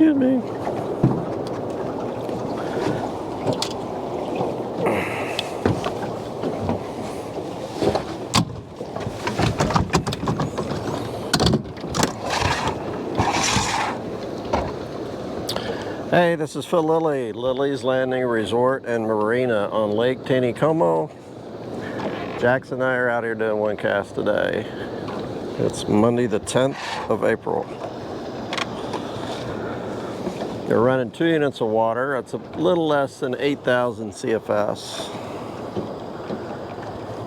Excuse me. Hey, this is Phil Lilley, Lilley's Landing Resort and Marina on Lake Taneycomo. Jackson and I are out here doing one cast today. It's Monday the 10th of April. They're running 2 units of water. It's a little less than 8,000 CFS.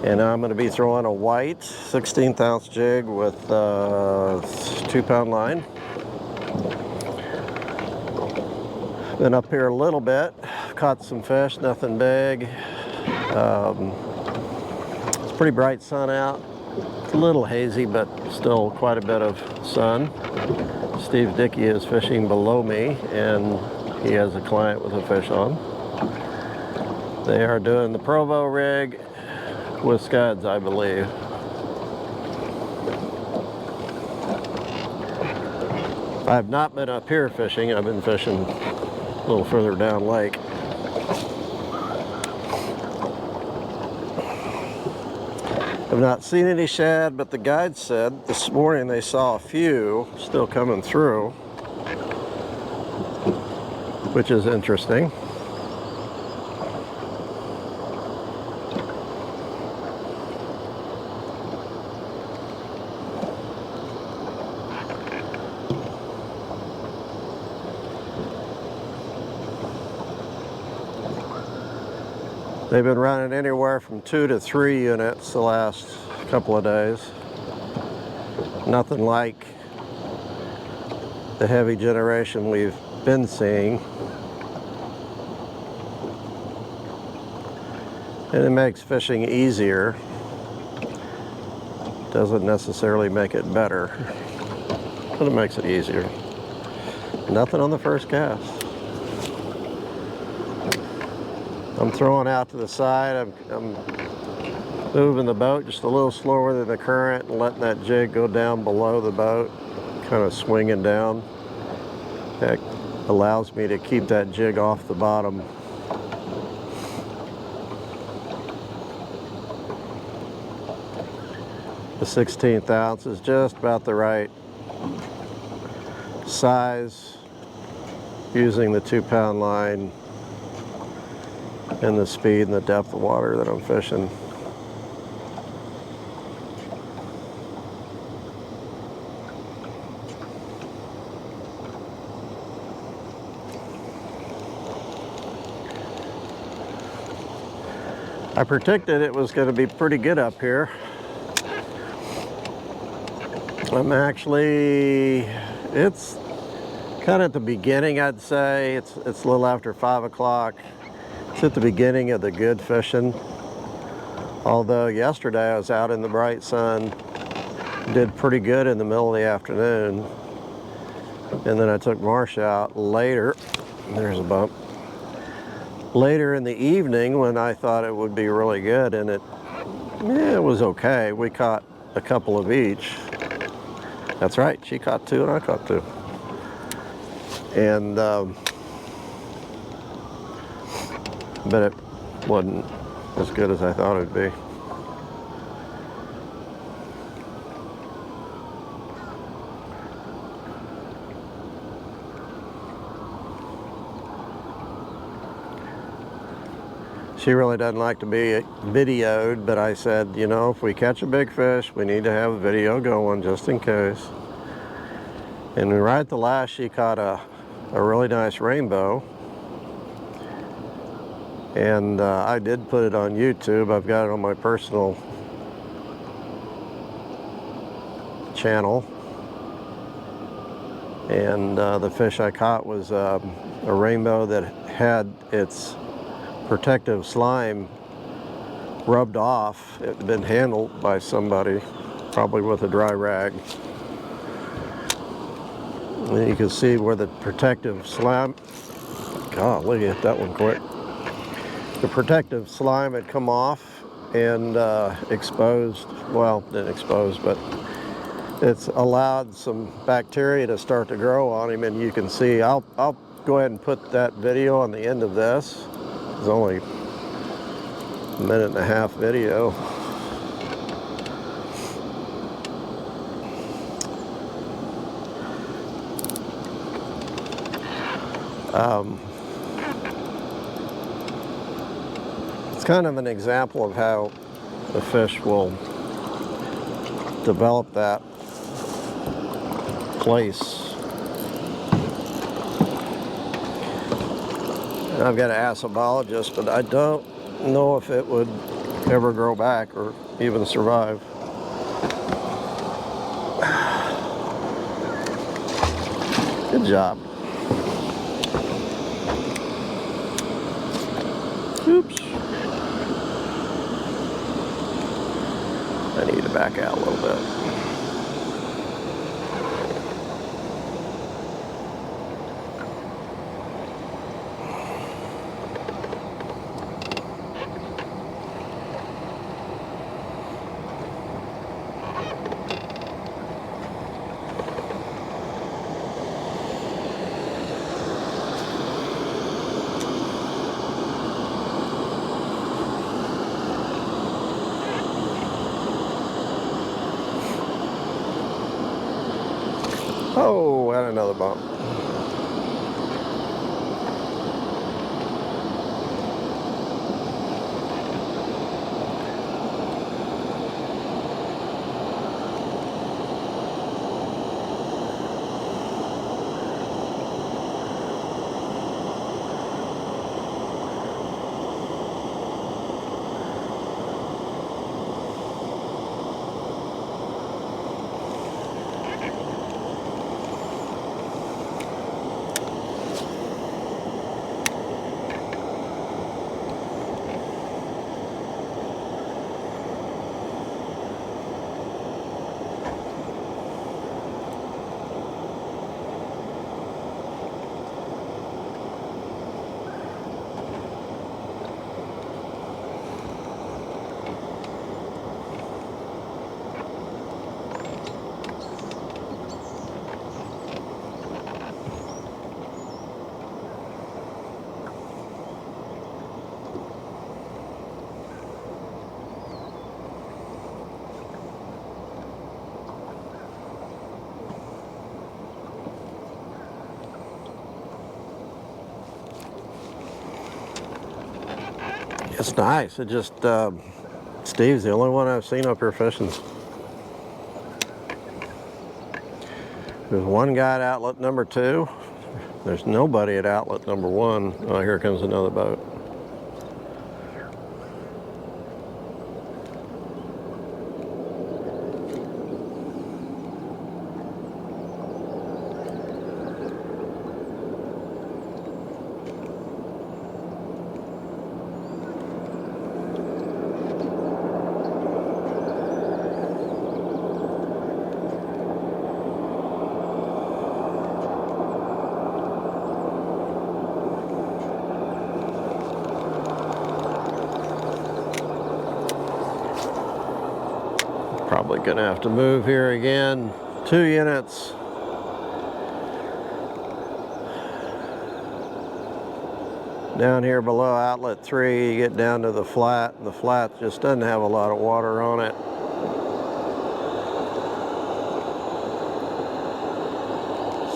And I'm going to be throwing a white 16th ounce jig with 2-pound line. Been up here a little bit, caught some fish, nothing big. It's pretty bright sun out. It's a little hazy, but still quite a bit of sun. Steve Dickey is fishing below me, and he has a client with a fish on. They are doing the Provo rig with scuds, I believe. I have not been up here fishing. I've been fishing a little further down lake. I've not seen any shad, but the guide said this morning they saw a few still coming through, which is interesting. They've been running anywhere from 2 to 3 units the last couple of days. Nothing like the heavy generation we've been seeing. And it makes fishing easier. Doesn't necessarily make it better, but it makes it easier. Nothing on the first cast. I'm throwing out to the side. I'm moving the boat just a little slower than the current and letting that jig go down below the boat, kind of swinging down. That allows me to keep that jig off the bottom. The 16th ounce is just about the right size, using the 2-pound line and the speed and the depth of water that I'm fishing. I predicted it was going to be pretty good up here. It's kind of at the beginning, I'd say. It's a little after 5 o'clock. It's at the beginning of the good fishing. Although yesterday I was out in the bright sun, did pretty good in the middle of the afternoon. And then I took Marsh out later. There's a bump. Later in the evening when I thought it would be really good, and it was okay. We caught a couple of each. That's right, she caught 2 and I caught 2. And but it wasn't as good as I thought it would be. She really doesn't like to be videoed, but I said, you know, if we catch a big fish, we need to have a video going just in case. And right at the last, she caught a really nice rainbow. And I did put it on YouTube. I've got it on my personal channel. And the fish I caught was a rainbow that had its protective slime rubbed off. It had been handled by somebody, probably with a dry rag. And you can see where the protective slime, golly, hit that one quick. The protective slime had come off and exposed, well, didn't expose, but it's allowed some bacteria to start to grow on him, and you can see, I'll go ahead and put that video on the end of this. It's only a minute and a half video. It's kind of an example of how the fish will develop that place. And I've got to ask a biologist, but I don't know if it would ever grow back or even survive. Good job. Oops. I need to back out a little bit. Oh, and another bump. It's nice. It just, Steve's the only one I've seen up here fishing. There's one guy at outlet number 2. There's nobody at outlet number 1. Oh, here comes another boat. Probably gonna have to move here again. 2 units. Down here below outlet 3, you get down to the flat, and the flat just doesn't have a lot of water on it.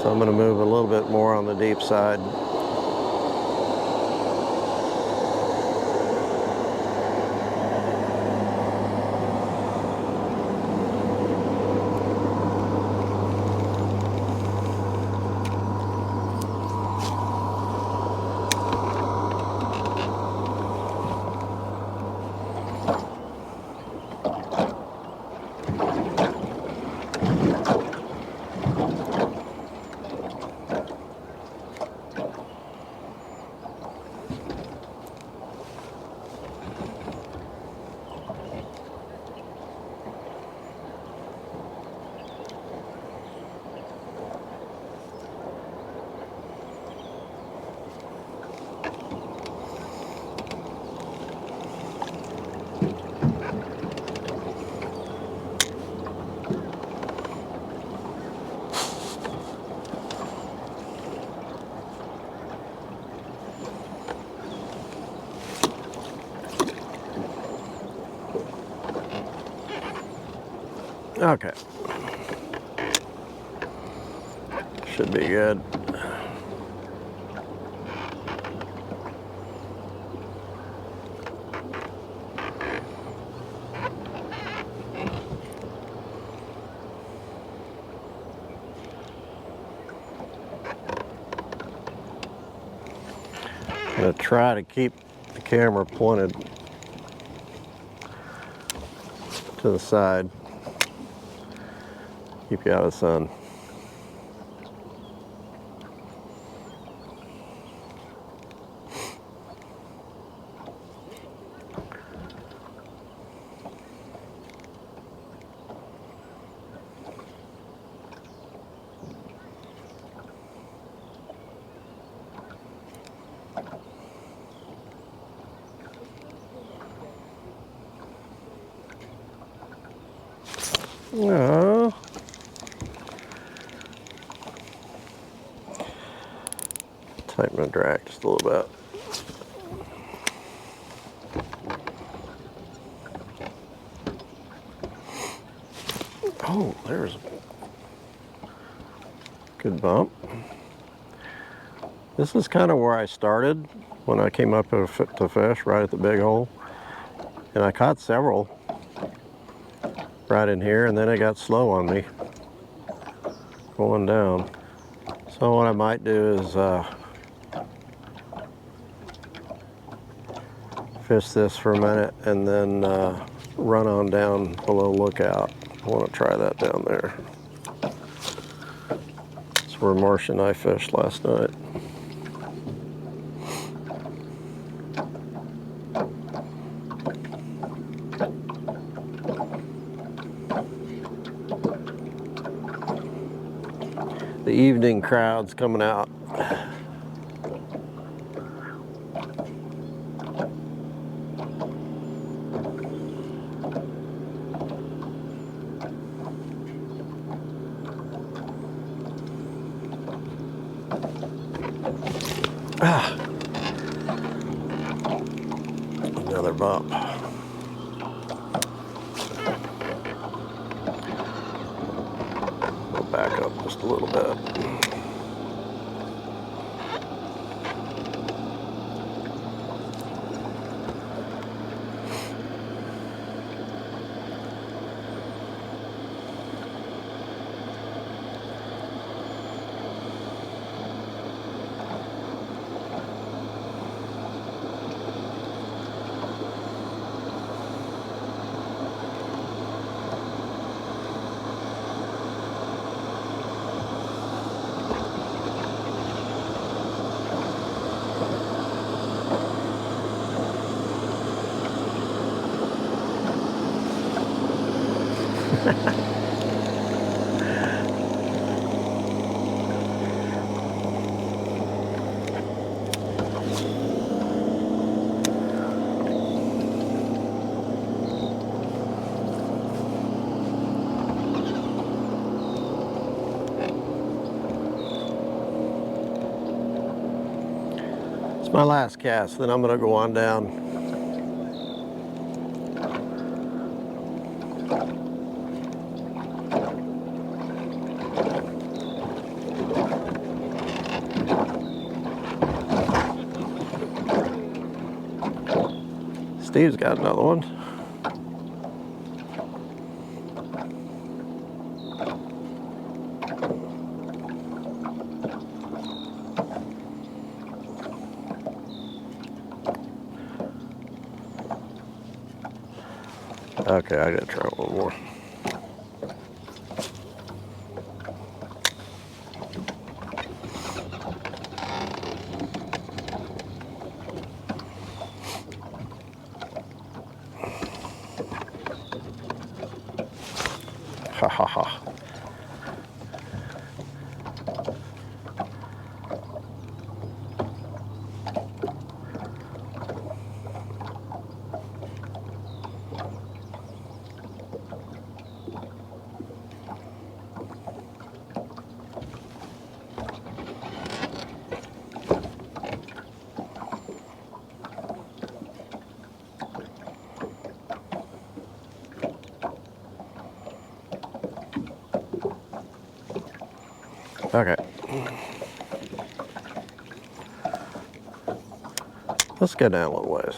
So I'm gonna move a little bit more on the deep side. Okay. Should be good. I'm going to try to keep the camera pointed to the side. Keep you out of the sun. Oh. Tighten my drag just a little bit. Oh, there's a good bump. This is kind of where I started when I came up to fish, right at the big hole. And I caught several right in here, and then it got slow on me going down. So what I might do is fish this for a minute and then run on down below Lookout. I want to try that down there. It's where Marcia and I fished last night. The evening crowd's coming out. Another bump. We'll back up just a little bit. It's my last cast, then I'm going to go on down. Steve's got another one. Okay, I gotta try one more. Ha ha ha. Okay. Let's go down a little ways.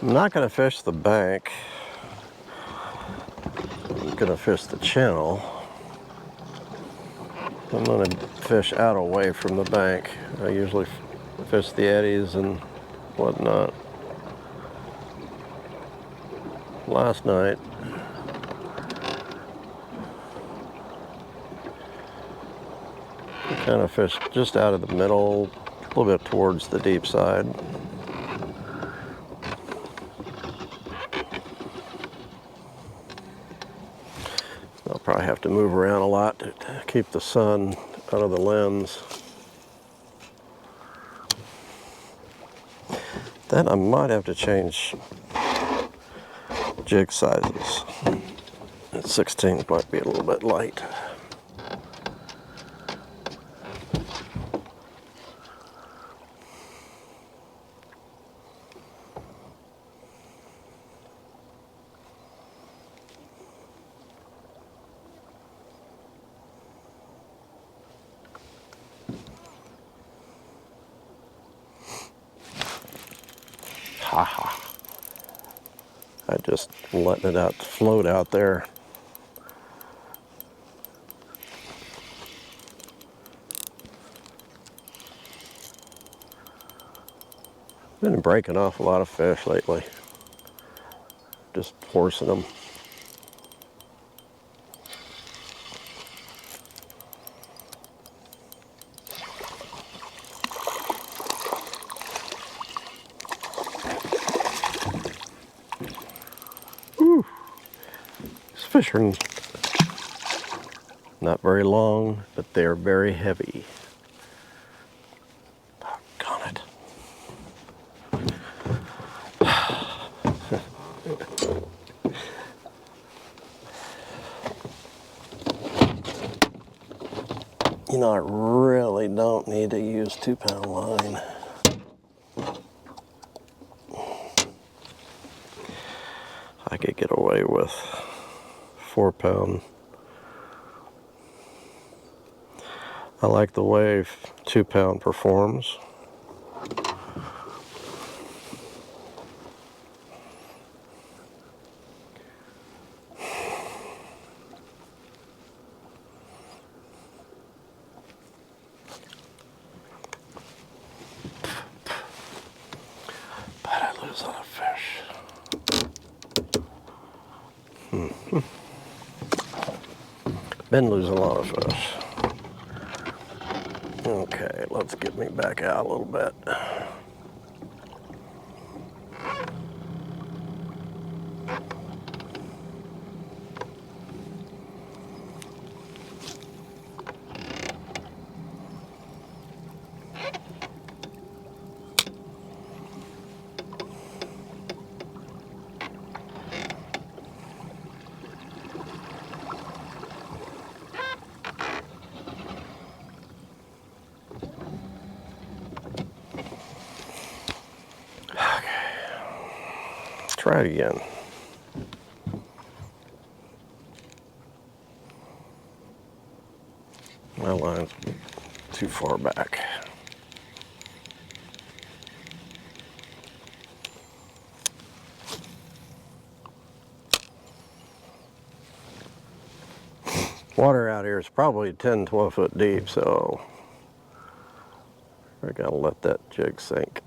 I'm not going to fish the bank. I'm going to fish the channel. I'm going to fish out away from the bank. I usually fish the eddies and whatnot. Last night, I kind of fished just out of the middle, a little bit towards the deep side. I'll probably have to move around a lot to keep the sun out of the lens. Then I might have to change jig sizes. 16 might be a little bit light. Haha. I just letting it out to float out there. Been breaking off a lot of fish lately. Just forcing them. Whew. These fish are not very long, but they're very heavy. Doggone it. You know, I really don't need to use 2-pound line. I could get away with 4-pound. I like the way 2-pound performs. But I lose a lot of fish. Been losing a lot of fish. Okay, let's get me back out a little bit. Try it again. My line's too far back. Water out here is probably 10-12 foot deep, so I gotta let that jig sink.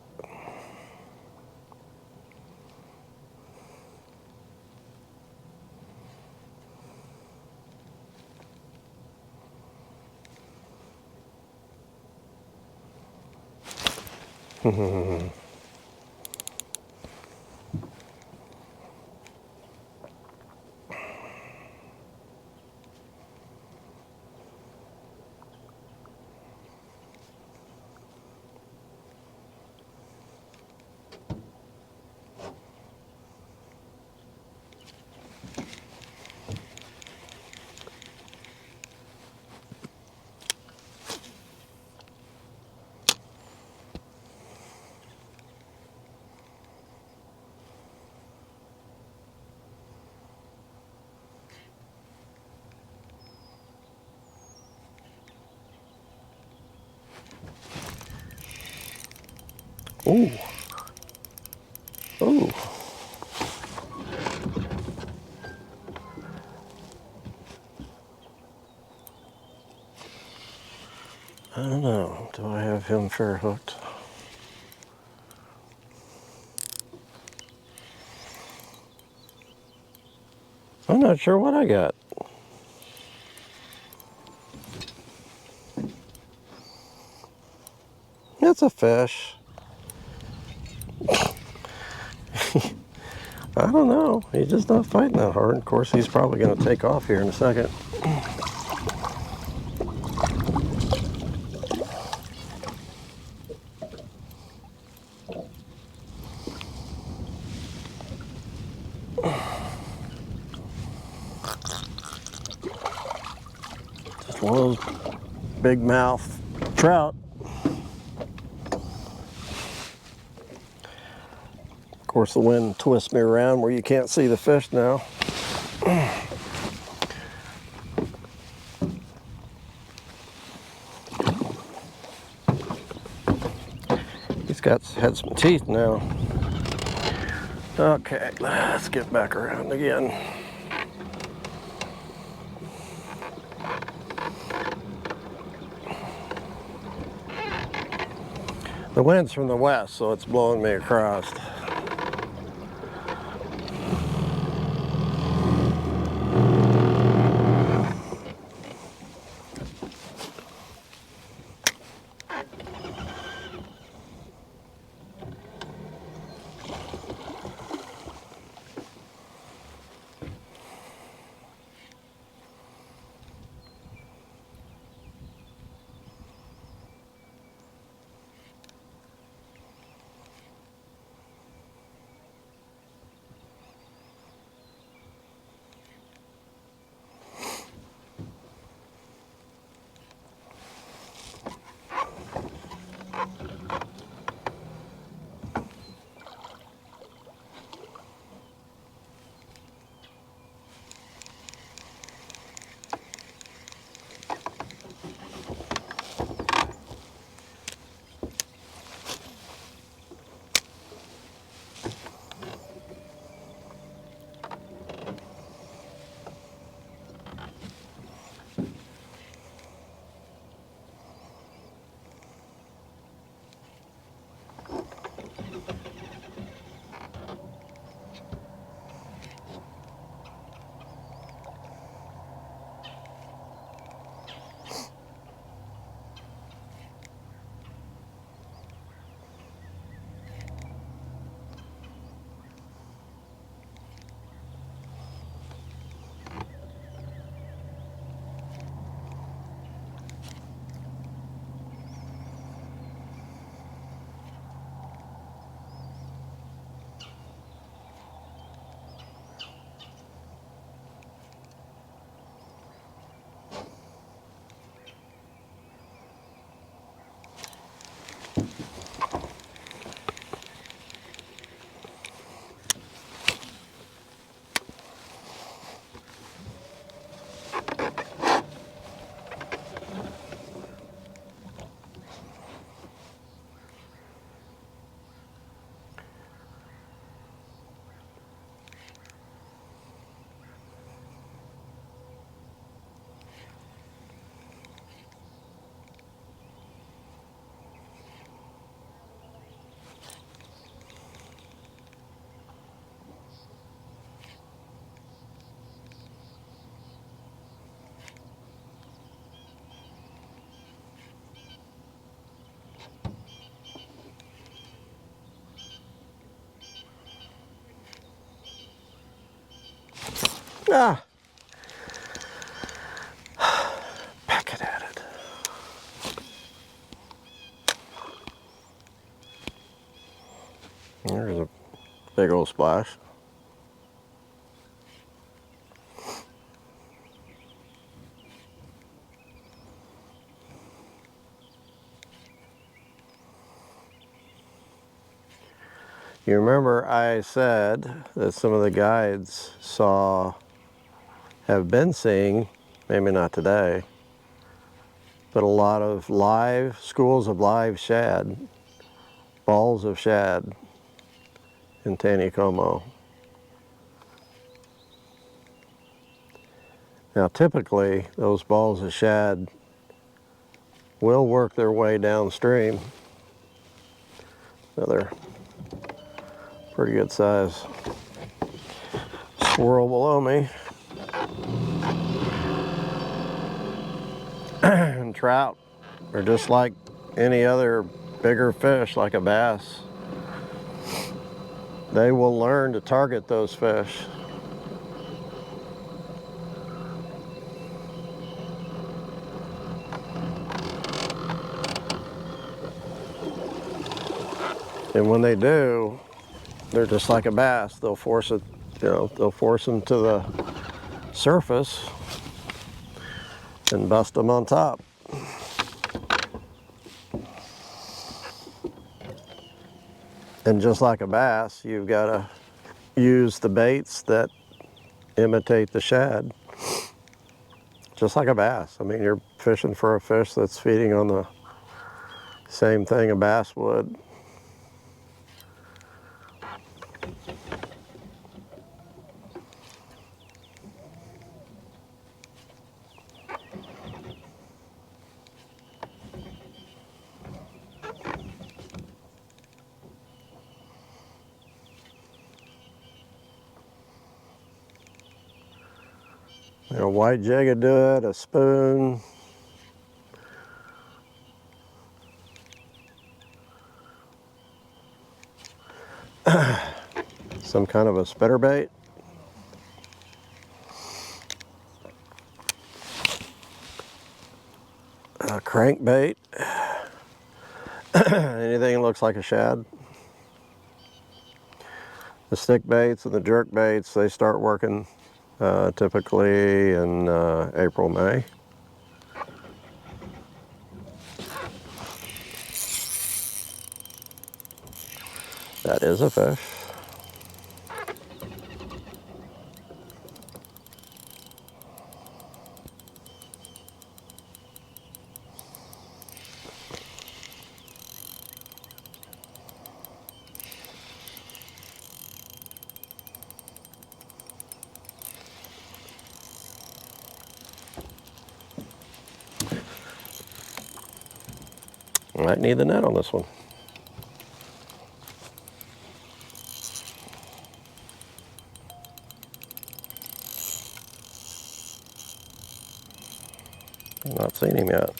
Ooh. Ooh. I don't know. Do I have him fair hooked? I'm not sure what I got. It's a fish. I don't know. He's just not fighting that hard. Of course, he's probably going to take off here in a second. Just one of those big mouth trout. Of course, the wind twists me around where you can't see the fish now. He's had some teeth now. Okay, let's get back around again. The wind's from the west, so it's blowing me across. Ah! Peck it at it. There's a big old splash. You remember I said that some of the guides have been seeing, maybe not today, but a lot of schools of live shad balls of shad in Taneycomo. Now typically those balls of shad will work their way downstream. Another pretty good size swirl below me. And trout are just like any other bigger fish, like a bass. They will learn to target those fish. And when they do, they're just like a bass. They'll force it, they'll force them to the surface and bust them on top. And just like a bass, you've got to use the baits that imitate the shad. Just like a bass. I mean, you're fishing for a fish that's feeding on the same thing a bass would. A white jig would do it, a spoon. Some kind of a spinnerbait. A crankbait. Anything that looks like a shad. The stick baits and the jerk baits, they start working typically in April, May. That is a fish. Might need the net on this one. I've not seen him yet.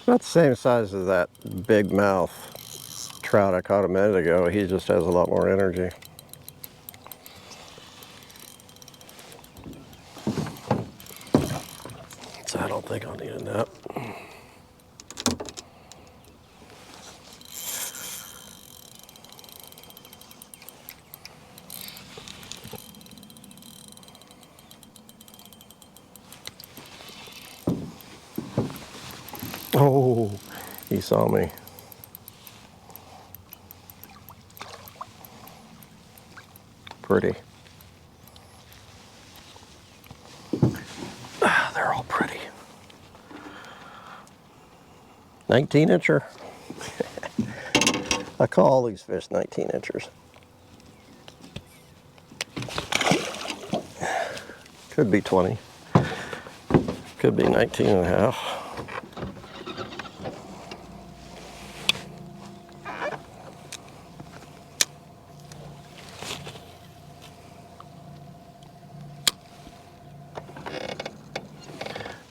About the same size as that big mouth trout I caught a minute ago. He just has a lot more energy. So I don't think I'll need a net. Oh, he saw me. Pretty. They're all pretty. 19-incher. I call all these fish 19-inchers. Could be 20. Could be 19 and a half.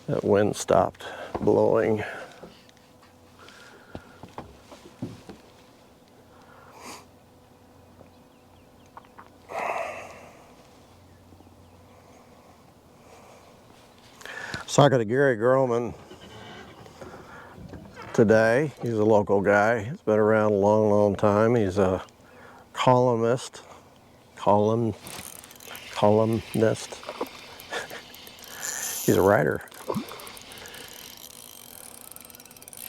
That wind stopped blowing. So I got a Gary Groman today. He's a local guy. He's been around a long, long time. He's a columnist. He's a writer.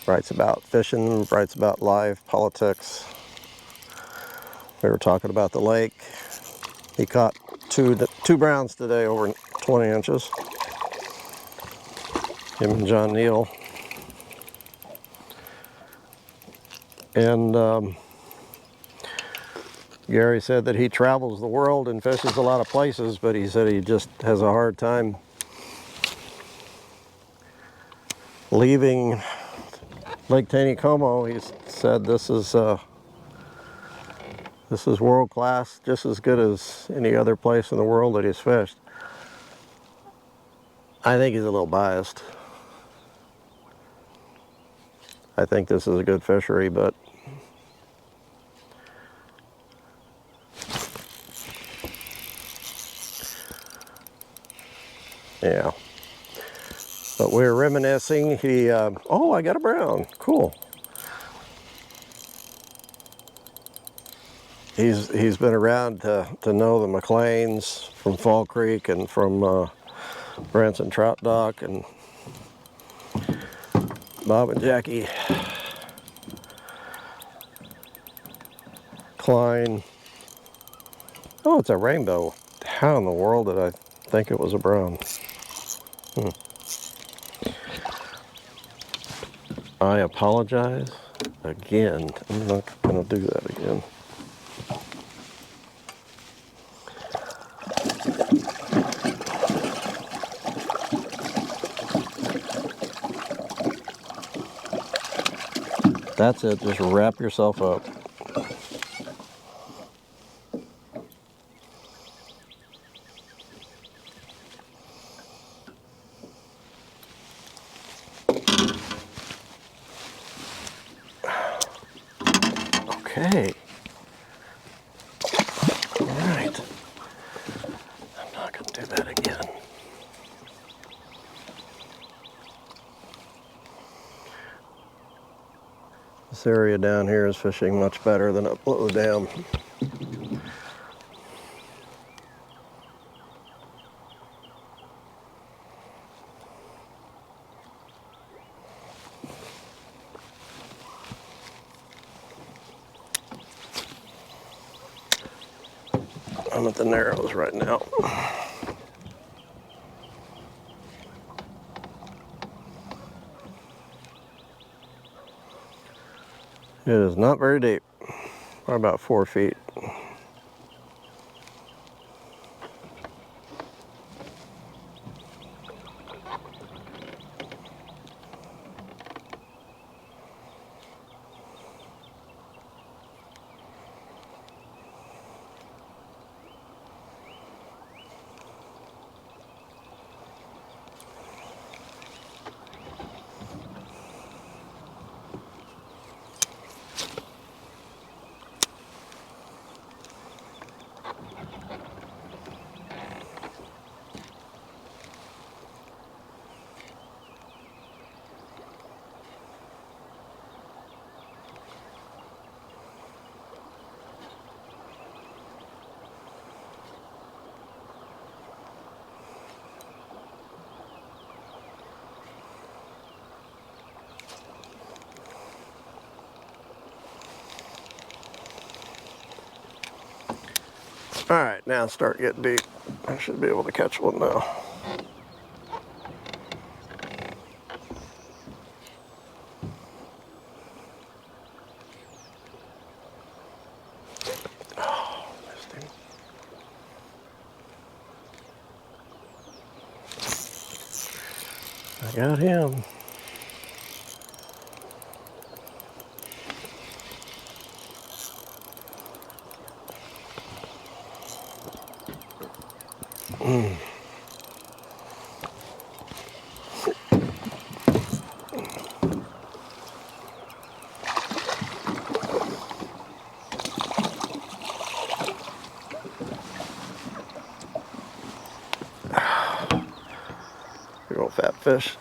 Writes about fishing, writes about life, politics. We were talking about the lake. He caught two browns today over 20 inches. Him and John Neal. And Gary said that he travels the world and fishes a lot of places, but he said he just has a hard time leaving Lake Taneycomo. He said this is world class, just as good as any other place in the world that he's fished. I think he's a little biased. I think this is a good fishery, but yeah. But we were reminiscing. Oh, I got a brown. Cool. He's been around to know the McLeans from Fall Creek and from Branson Trout Dock and Bob and Jackie Klein. Oh, it's a rainbow. How in the world did I think it was a brown? I apologize again. I'm not going to do that again. That's it. Just wrap yourself up. Okay. All right. I'm not going to do that again. This area down here is fishing much better than up below the dam. I'm at the Narrows right now. It is not very deep, probably about 4 feet. All right, now start getting deep. I should be able to catch one now. Oh, missed him. I got him. Big old fat fish.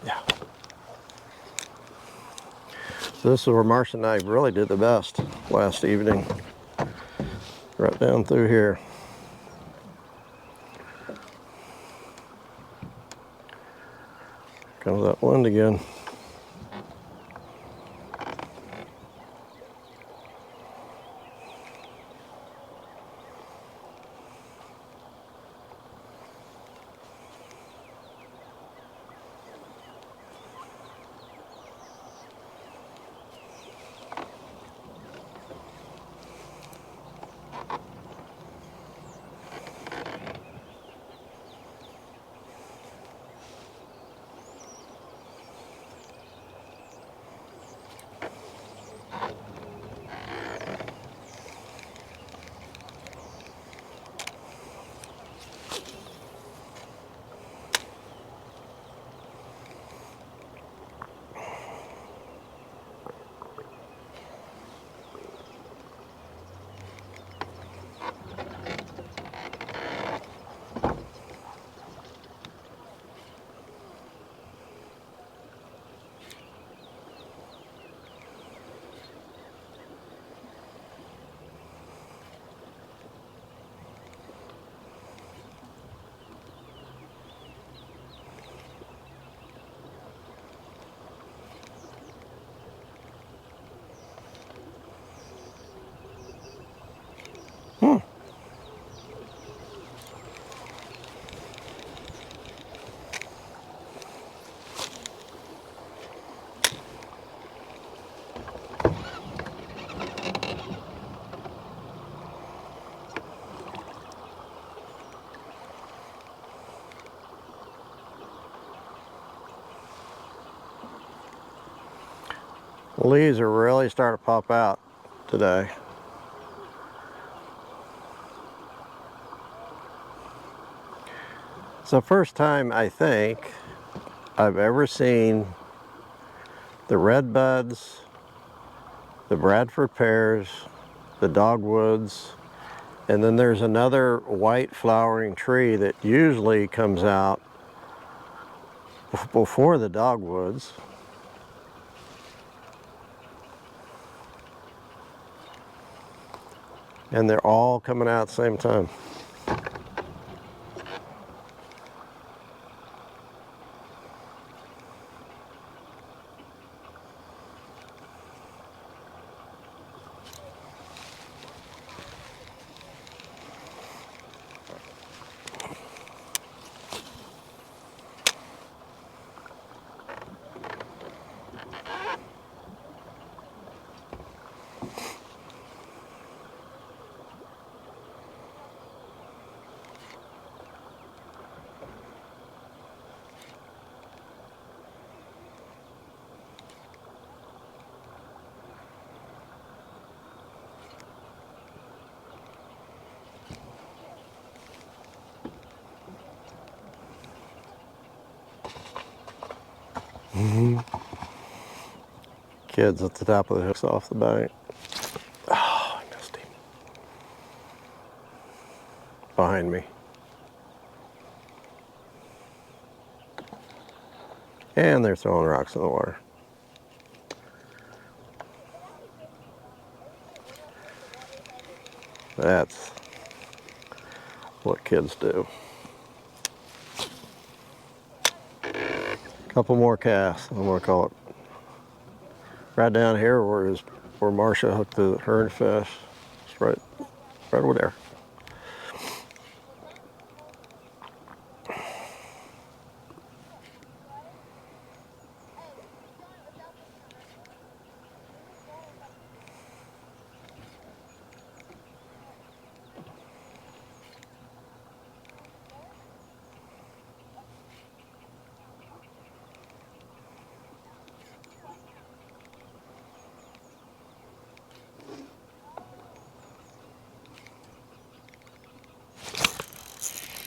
Yeah. So this is where Marcia and I really did the best last evening. Right down through here. Comes that wind again. Leaves are really starting to pop out today. It's the first time, I think, I've ever seen the redbuds, the Bradford pears, the dogwoods, and then there's another white flowering tree that usually comes out before the dogwoods. And they're all coming out at the same time. Kids at the top of the hooks off the bank. Oh, I missed him. Behind me. And they're throwing rocks in the water. That's what kids do. Couple more casts, I'm gonna call it. Right down here where Marcia hooked the hernfish. It's right over there.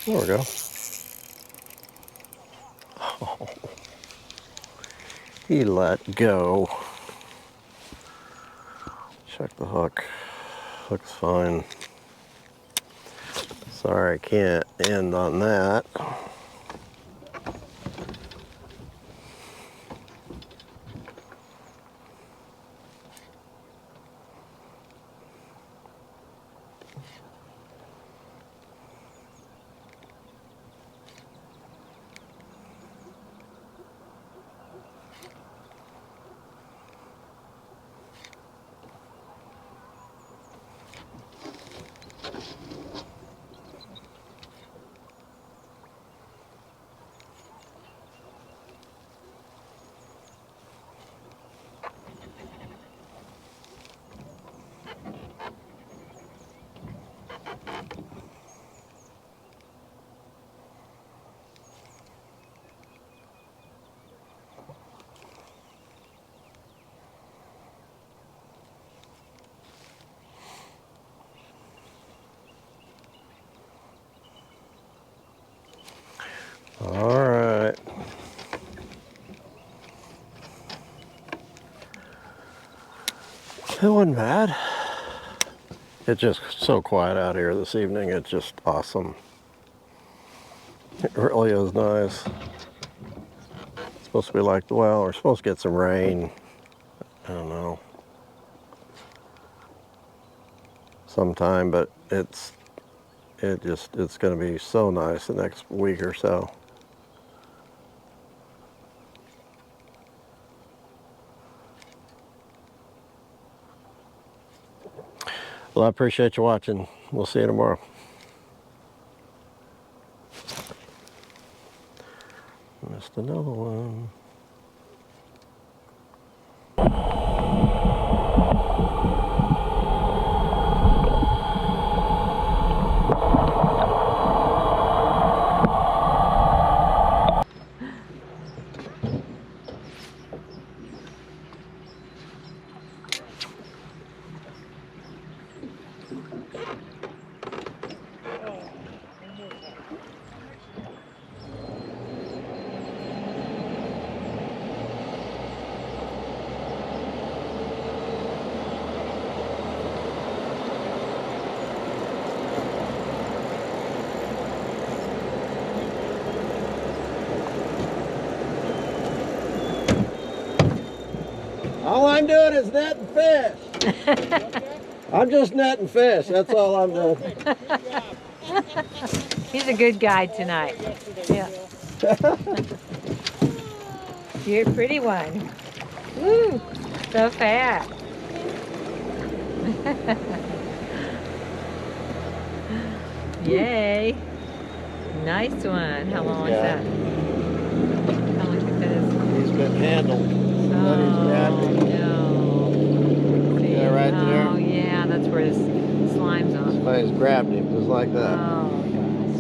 There we go. Oh, he let go. Check the hook. Hook's fine. Sorry, I can't end on that. All right. It wasn't bad. It's just so quiet out here this evening. It's just awesome. It really is nice. It's supposed to be like, well, we're supposed to get some rain. I don't know. Sometime, but it's going to be so nice the next week or so. Well, I appreciate you watching. We'll see you tomorrow. Missed another one. All I'm doing is netting fish. I'm just netting fish. That's all I'm doing. He's a good guy tonight. Yeah. You're a pretty one. Woo, so fat. Yay. Nice one. How long is that? How long is that? He's been handled. Oh, no. See, Yeah, right there. Oh, yeah, that's where his slime's on. Somebody's grabbed him just like that. Oh, gosh.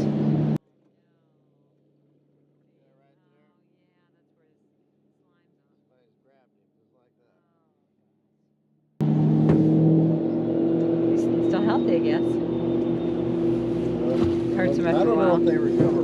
He's still healthy, I guess. Hurts him after a while. I don't know if they recover